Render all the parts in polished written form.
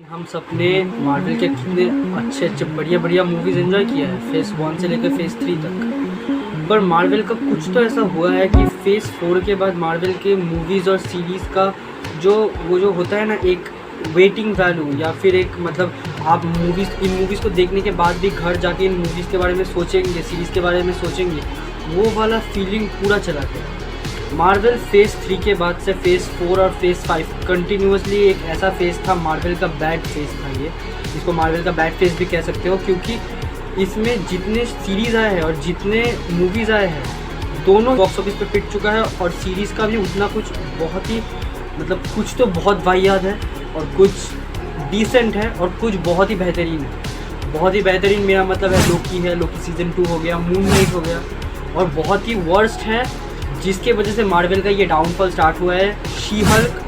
हम सब ने मार्वल के कितने अच्छे बढ़िया मूवीज़ एंजॉय किया है फेज़ 1 से लेकर फेज़ 3 तक। पर मार्वल का कुछ तो ऐसा हुआ है कि फेज़ 4 के बाद मार्वल के मूवीज़ और सीरीज़ का जो होता है ना, एक वेटिंग वैल्यू या फिर एक मतलब आप इन मूवीज़ को देखने के बाद भी घर जाके इन मूवीज़ के बारे में सोचेंगे, सीरीज़ के बारे में सोचेंगे, वो वाला फीलिंग पूरा चला गया। मार्वल फेज़ 3 के बाद से फेज़ 4 और फेज़ 5 कंटिन्यूसली एक ऐसा फेज़ था, मार्वल का बैड फेज़ था ये। इसको मार्वल का बैड फेज़ भी कह सकते हो, क्योंकि इसमें जितने सीरीज़ आए हैं और जितने मूवीज़ आए हैं, दोनों बॉक्स ऑफिस पे पिट चुका है। और सीरीज़ का भी उतना कुछ बहुत ही मतलब कुछ तो बहुत वाहियात है और कुछ डिसेंट है और कुछ बहुत ही बेहतरीन है। बहुत ही बेहतरीन मेरा मतलब है लोकी सीज़न 2 हो गया, मून नाइट हो गया, और बहुत ही वर्स्ट है जिसके वजह से मार्वल का ये डाउनफॉल स्टार्ट हुआ है। शी हल्क,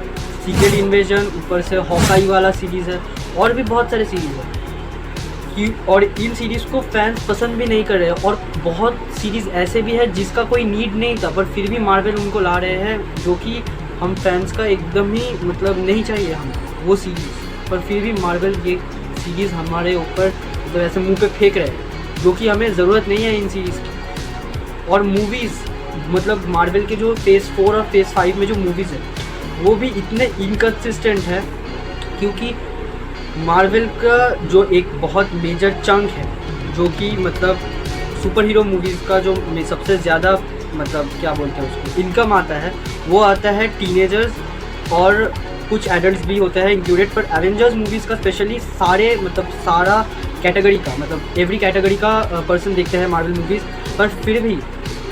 सीक्रेट इन्वेजन, ऊपर से हॉकाई वाला सीरीज़ है और भी बहुत सारे सीरीज़ है और इन सीरीज़ को फैंस पसंद भी नहीं कर रहे हैं। और बहुत सीरीज़ ऐसे भी है जिसका कोई नीड नहीं था, पर फिर भी मार्वल उनको ला रहे हैं, जो कि हम फैंस का एकदम ही मतलब नहीं चाहिए हम वो सीरीज़। पर फिर भी मार्वल ये सीरीज़ हमारे ऊपर मतलब ऐसे मुँह पे फेंक रहे हैं, जो कि हमें ज़रूरत नहीं है इन सीरीज़ की। और मूवीज़ मतलब मार्वल के जो फेज़ 4 और फेज़ 5 में जो मूवीज़ है वो भी इतने इनकन्सिस्टेंट है, क्योंकि मार्वल का जो एक बहुत मेजर चंक है, जो कि मतलब सुपर हीरो मूवीज़ का जो सबसे ज़्यादा मतलब क्या बोलते हैं उसको इनकम आता है, वो आता है टीनेजर्स और कुछ एडल्ट्स भी होते हैं इंक्लूडेड। पर एवेंजर्स मूवीज़ का स्पेशली सारा कैटेगरी का मतलब एवरी कैटेगरी का पर्सन देखते हैं मार्वल मूवीज़। पर फिर भी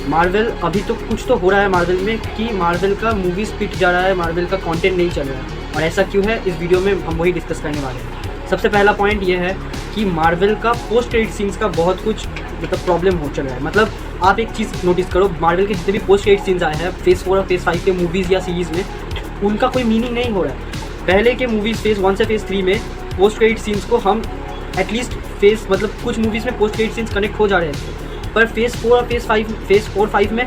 मार्वल अभी तो कुछ तो हो रहा है मार्वल में कि मार्वल का मूवीज़ पिट जा रहा है, मार्वल का कंटेंट नहीं चल रहा है। और ऐसा क्यों है, इस वीडियो में हम वही डिस्कस करने वाले हैं। सबसे पहला पॉइंट ये है कि मार्वल का पोस्ट क्रेडिट सीन्स का बहुत कुछ मतलब प्रॉब्लम हो चल रहा है। मतलब आप एक चीज़ नोटिस करो, मार्वल के जितने भी पोस्ट क्रेडिट सीन्स आए हैं फेज़ 4 और फेज़ 5 के मूवीज़ या सीरीज़ में, उनका कोई मीनिंग नहीं हो रहा है। पहले के मूवीज़ फेज़ 1 से फेज़ 3 में पोस्ट क्रेडिट सीन्स को हम एटलीस्ट कुछ मूवीज़ में पोस्ट क्रेडिट सीन्स कनेक्ट हो जा रहे हैं, पर फेज़ 4 और फेज़ 4-5 में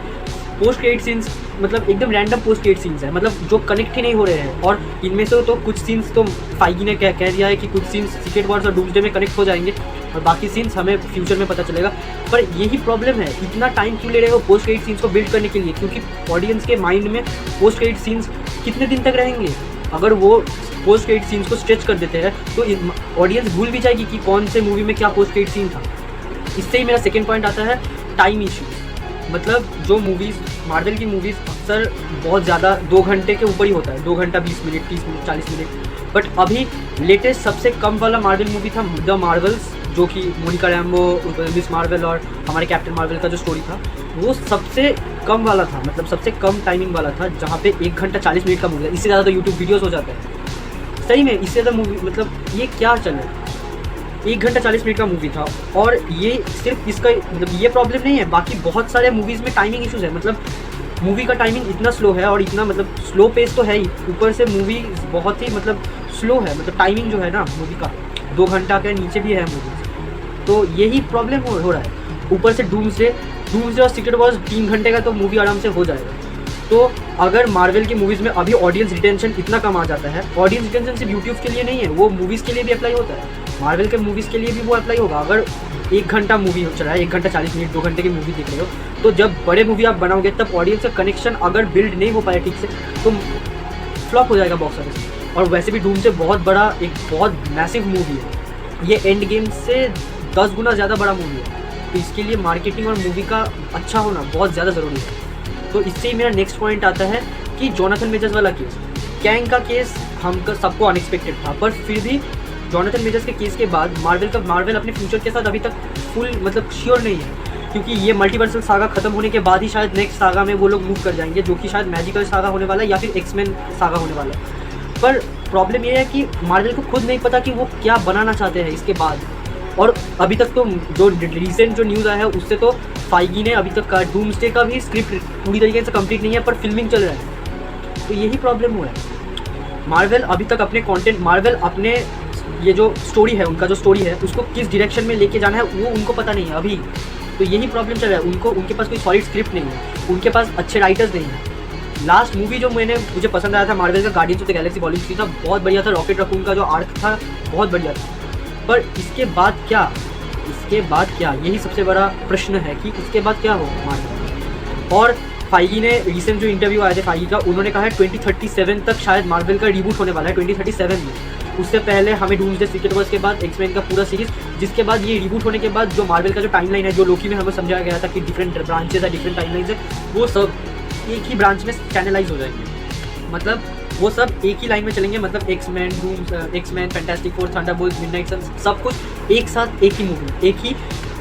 पोस्ट क्रेडिट सीन्स मतलब एकदम रैंडम पोस्ट क्रेडिट सीन्स है, मतलब जो कनेक्ट ही नहीं हो रहे हैं। और इनमें से तो कुछ सीन्स तो फाइगी ने कह दिया है कि कुछ सीन्स सीक्रेट वॉर्स और डूम्सडे में कनेक्ट हो जाएंगे और बाकी सीन्स हमें फ्यूचर में पता चलेगा। पर यही प्रॉब्लम है, इतना टाइम क्यों ले रहे हो पोस्ट क्रेडिट सीन्स को बिल्ड करने के लिए, क्योंकि ऑडियंस के माइंड में पोस्ट क्रेडिट सीन्स कितने दिन तक रहेंगे। अगर वो पोस्ट क्रेडिट सीन्स को स्ट्रेच कर देते हैं तो ऑडियंस भूल भी जाएगी कि कौन से मूवी में क्या पोस्ट क्रेडिट सीन था। इससे ही मेरा सेकेंड पॉइंट आता है टाइम इश्यूज़। मतलब जो मूवीज़ मार्वल की मूवीज़ अक्सर बहुत ज़्यादा 2 घंटे के ऊपर ही होता है, 2 घंटा 20 मिनट 30 मिनट 40 मिनट। बट अभी लेटेस्ट सबसे कम वाला मार्वल मूवी था द मार्वल्स, जो कि मोनिका रैम्बो, मिस मार्वल और हमारे कैप्टन मार्वल का जो स्टोरी था, वो सबसे कम वाला था, मतलब सबसे कम टाइमिंग वाला था, जहाँ पे 1 घंटा 40 मिनट का मूवी था। इससे ज़्यादा तो यूट्यूब वीडियोज़ हो जाते हैं सही में। इससे ज़्यादा मूवी मतलब ये क्या चल रहा है, 1 घंटा 40 मिनट का मूवी था। और ये सिर्फ इसका मतलब ये प्रॉब्लम नहीं है, बाकी बहुत सारे मूवीज़ में टाइमिंग इश्यूज़ है। मतलब मूवी का टाइमिंग इतना स्लो है और इतना मतलब स्लो पेस तो है ही, ऊपर से मूवी बहुत ही मतलब स्लो है, मतलब टाइमिंग जो है ना मूवी का 2 घंटा के नीचे भी है मूवी। तो यही प्रॉब्लम हो रहा है। ऊपर से डूम्सडे और सीक्रेट वॉर्स 3 घंटे का तो मूवी आराम से हो जाएगा। तो अगर मार्वल की मूवीज़ में अभी ऑडियंस रिटेंशन इतना कम आ जाता है, ऑडियंस रिटेंशन सिर्फ यूट्यूब के लिए नहीं है, वो मूवीज़ के लिए भी अप्लाई होता है, मार्वल के मूवीज़ के लिए भी वो अप्लाई होगा। अगर 1 घंटा मूवी हो चला है, 1 घंटा 40 मिनट 2 घंटे की मूवी देख रहे हो, तो जब बड़े मूवी आप बनाओगे तब ऑडियंस का कनेक्शन अगर बिल्ड नहीं हो पाया ठीक से तो फ्लॉप हो जाएगा बॉक्स ऑफिस। और वैसे भी डूम से बहुत बड़ा एक बहुत मैसिव मूवी है, ये एंड गेम से 10 गुना ज़्यादा बड़ा मूवी है, तो इसके लिए मार्केटिंग और मूवी का अच्छा होना बहुत ज़्यादा ज़रूरी है। तो इससे ही मेरा नेक्स्ट पॉइंट आता है कि जोनाथन मेजर्स वाला केस, कैंग का केस हमको सबको अनएक्सपेक्टेड था, पर फिर भी जोनाथन मेजर्स के केस के बाद मार्वल अपने फ्यूचर के साथ अभी तक फुल मतलब श्योर नहीं है, क्योंकि ये मल्टीवर्सल सागा खत्म होने के बाद ही शायद नेक्स्ट सागा में वो लोग मूव कर जाएंगे, जो कि शायद मैजिकल सागा होने वाला है या फिर एक्समैन सागा होने वाला है। पर प्रॉब्लम ये है कि मार्वल को खुद नहीं पता कि वो क्या बनाना चाहते हैं इसके बाद। और अभी तक तो जो रिसेंट जो न्यूज़ आया है उससे तो फाइगी ने अभी तक डूम्सडे का भी स्क्रिप्ट पूरी तरीके से कंप्लीट नहीं है, पर फिल्मिंग चल रहा है। तो यही प्रॉब्लम हुआ है। मार्वल अभी तक मार्वल अपने ये जो स्टोरी है, उनका जो स्टोरी है उसको किस डायरेक्शन में लेके जाना है वो उनको पता नहीं है अभी। तो यही प्रॉब्लम चल रहा है, उनके पास कोई सॉलिड स्क्रिप्ट नहीं है, उनके पास अच्छे राइटर्स नहीं है। लास्ट मूवी जो मुझे पसंद आया था मार्वल का guardians of the Galaxy volume 3 था, बहुत बढ़िया था। रॉकेट रकून का जो आर्क था बहुत बढ़िया था। पर इसके बाद क्या, यही सबसे बड़ा प्रश्न है कि उसके बाद क्या हो मार्वल। और फाइगी ने रिसेंट जो इंटरव्यू आए थे फाइगी का, उन्होंने कहा है 2037 तक शायद मार्वल का रिबूट होने वाला है, 2037 में। उससे पहले हमें डूम्सडे सीक्रेट वॉर्स के बाद एक्समैन का पूरा सीरीज, जिसके बाद ये रिबूट होने के बाद जो मार्वल का जो टाइमलाइन है, जो लोकी में हमें समझाया गया था कि डिफरेंट ब्रांचेस है, डिफरेंट टाइमलाइंस है, वो सब एक ही ब्रांच में चैनलाइज हो जाएंगे। मतलब वो सब एक ही लाइन में चलेंगे। मतलब X Men, Fantastic Four, Thunderbolts, Midnight Sons, सब कुछ एक साथ एक ही मूवी, एक ही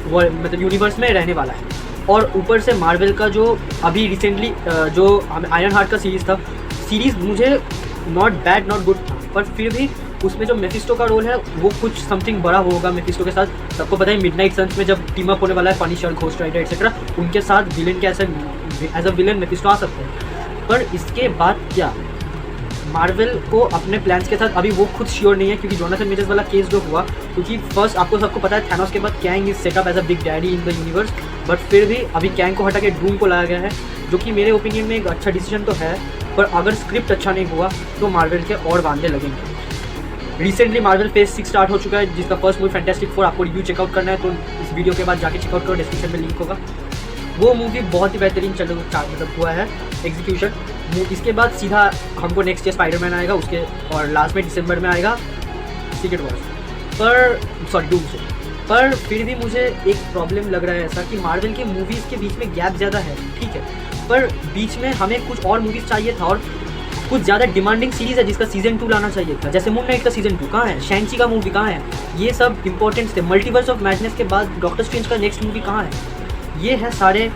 मतलब यूनिवर्स में रहने वाला है। और ऊपर से मार्वल का जो अभी रिसेंटली जो आयरन हार्ट का सीरीज़ मुझे नॉट बैड नॉट गुड था, पर फिर भी उसमें जो मेफिस्टो का रोल है वो कुछ समथिंग बड़ा होगा मेफिस्टो के साथ। सबको पता है मिडनाइट सन्स में जब टीम अप होने वाला है पनिशर, घोस्ट राइडर एक्सेट्रा, उनके साथ विलेन के एज अ विलेन मेफिस्टो आ सकते हैं। पर इसके बाद क्या, मार्वल को अपने प्लान्स के साथ अभी वो खुद श्योर नहीं है, क्योंकि जोनाथन मेजर्स वाला केस जो हुआ, क्योंकि फर्स्ट आपको सबको पता है थैनोस के बाद Kang is setup as a big daddy in the universe, but फिर भी अभी कैंग को हटा के डूम को लाया गया है, जो कि मेरे ओपिनियन में एक अच्छा डिसीजन तो है। पर अगर स्क्रिप्ट अच्छा नहीं हुआ तो मार्वल के और बांधे लगेंगे। रिसेंटली मार्वल फेज 6 स्टार्ट हो चुका है, जिसका फर्स्ट मूवी फैंटास्टिक फोर, आपको रिव्यू चेकआउट करना है तो इस वीडियो के बाद जाके चेकआउट करो, डिस्क्रिप्शन में लिंक होगा। वो मूवी बहुत ही बेहतरीन मतलब हुआ है एग्जीक्यूशन। इसके बाद सीधा हमको नेक्स्ट ईयर स्पाइडरमैन आएगा, उसके और लास्ट में दिसंबर में आएगा सीक्रेट वॉर्स, पर डूम्सडे। पर फिर भी मुझे एक प्रॉब्लम लग रहा है ऐसा कि मार्वल के मूवीज़ के बीच में गैप ज़्यादा है, ठीक है, पर बीच में हमें कुछ और मूवीज़ चाहिए था, और कुछ ज़्यादा डिमांडिंग सीरीज़ है जिसका सीजन 2 लाना चाहिए था। जैसे मून नाइट का सीजन 2 कहाँ है, शैंची का मूवी कहाँ है, ये सब इंपॉर्टेंट्स थे। मल्टीवर्स ऑफ मैडनेस के बाद डॉक्टर स्ट्रेंज का नेक्स्ट मूवी कहाँ है, ये है सारे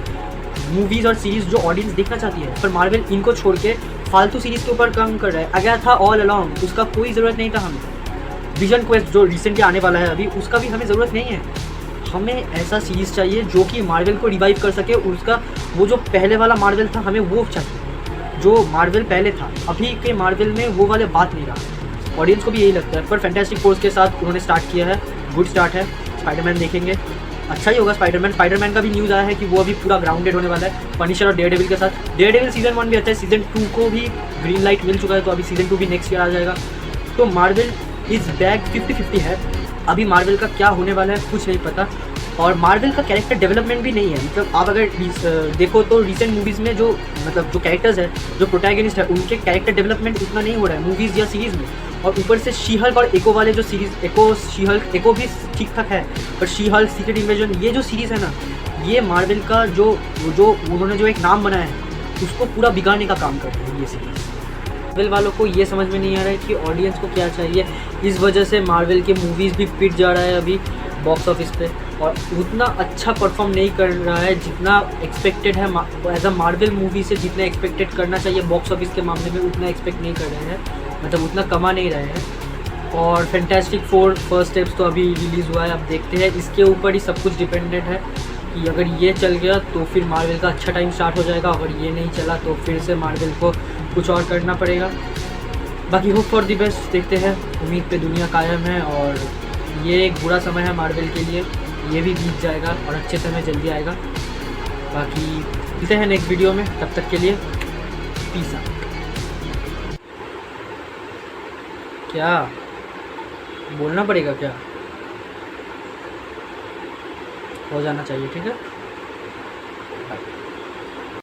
मूवीज़ और सीरीज़ जो ऑडियंस देखना चाहती है। पर मार्वल इनको छोड़ के फालतू सीरीज़ के ऊपर काम कर रहा है। अगर था ऑल अलोंग, उसका कोई ज़रूरत नहीं था हमें। विजन क्वेस्ट जो रिसेंटली आने वाला है अभी, उसका भी हमें ज़रूरत नहीं है। हमें ऐसा सीरीज़ चाहिए जो कि मार्वल को रिवाइव कर सके, उसका वो जो पहले वाला मार्वल था हमें वो चाहिए, जो मार्वल पहले था। अभी के मार्वल में वो वाले बात नहीं रहा, ऑडियंस को भी यही लगता है। पर फैंटास्टिक फोर्स के साथ उन्होंने स्टार्ट किया है, गुड स्टार्ट है। स्पाइडरमैन देखेंगे, अच्छा ही होगा। स्पाइडरमैन का भी न्यूज़ आया है कि वो अभी पूरा ग्राउंडेड होने वाला है पनिशर और डेयरडेविल के साथ। डेयरडेविल सीजन 1 भी अच्छा है, सीजन 2 को भी ग्रीन लाइट मिल चुका है, तो अभी सीजन 2 भी नेक्स्ट ईयर आ जाएगा। तो मार्वल इज बैक 50-50 है। अभी मार्वल का क्या होने वाला है कुछ नहीं पता, और मार्वल का कैरेक्टर डेवलपमेंट भी नहीं है। मतलब आप अगर देखो तो रिसेंट मूवीज़ में जो मतलब जो कैरेक्टर्स है, जो प्रोटैगनिस्ट है, उनके कैरेक्टर डेवलपमेंट उतना नहीं हो रहा है मूवीज़ या सीरीज़ में। और ऊपर से शी हल्क और एको वाले जो सीरीज़, एको भी ठीक ठाक है, पर शी हल्क, सीक्रेट इन्वेजन, ये जो सीरीज़ है ना, ये मार्वल का जो उन्होंने जो एक नाम बनाया है उसको पूरा बिगाड़ने का काम कर रहे हैं ये सीरीज़। मार्वल वालों को ये समझ में नहीं आ रहा है कि ऑडियंस को क्या चाहिए। इस वजह से मार्वल के मूवीज़ भी पिट जा रहा है अभी बॉक्स ऑफिस पे, और उतना अच्छा परफॉर्म नहीं कर रहा है जितना एक्सपेक्टेड है। एज अ मार्वल मूवी से जितना एक्सपेक्टेड करना चाहिए बॉक्स ऑफिस के मामले में, उतना एक्सपेक्ट नहीं कर रहे हैं, मतलब उतना कमा नहीं रहे हैं। और फैंटास्टिक फोर फर्स्ट स्टेप्स तो अभी रिलीज़ हुआ है, अब देखते हैं। इसके ऊपर ही सब कुछ डिपेंडेंट है कि अगर ये चल गया तो फिर मार्वल का अच्छा टाइम स्टार्ट हो जाएगा, अगर ये नहीं चला तो फिर से मार्वल को कुछ और करना पड़ेगा। बाकी होप फॉर द बेस्ट, देखते हैं। उम्मीद पे दुनिया कायम है, और ये एक बुरा समय है मार्वल के लिए, ये भी बीत जाएगा और अच्छे समय जल्दी आएगा। बाकी मिलते हैं नेक्स्ट वीडियो में, तब तक के लिए पीस आउट। क्या बोलना पड़ेगा, क्या हो जाना चाहिए, ठीक है।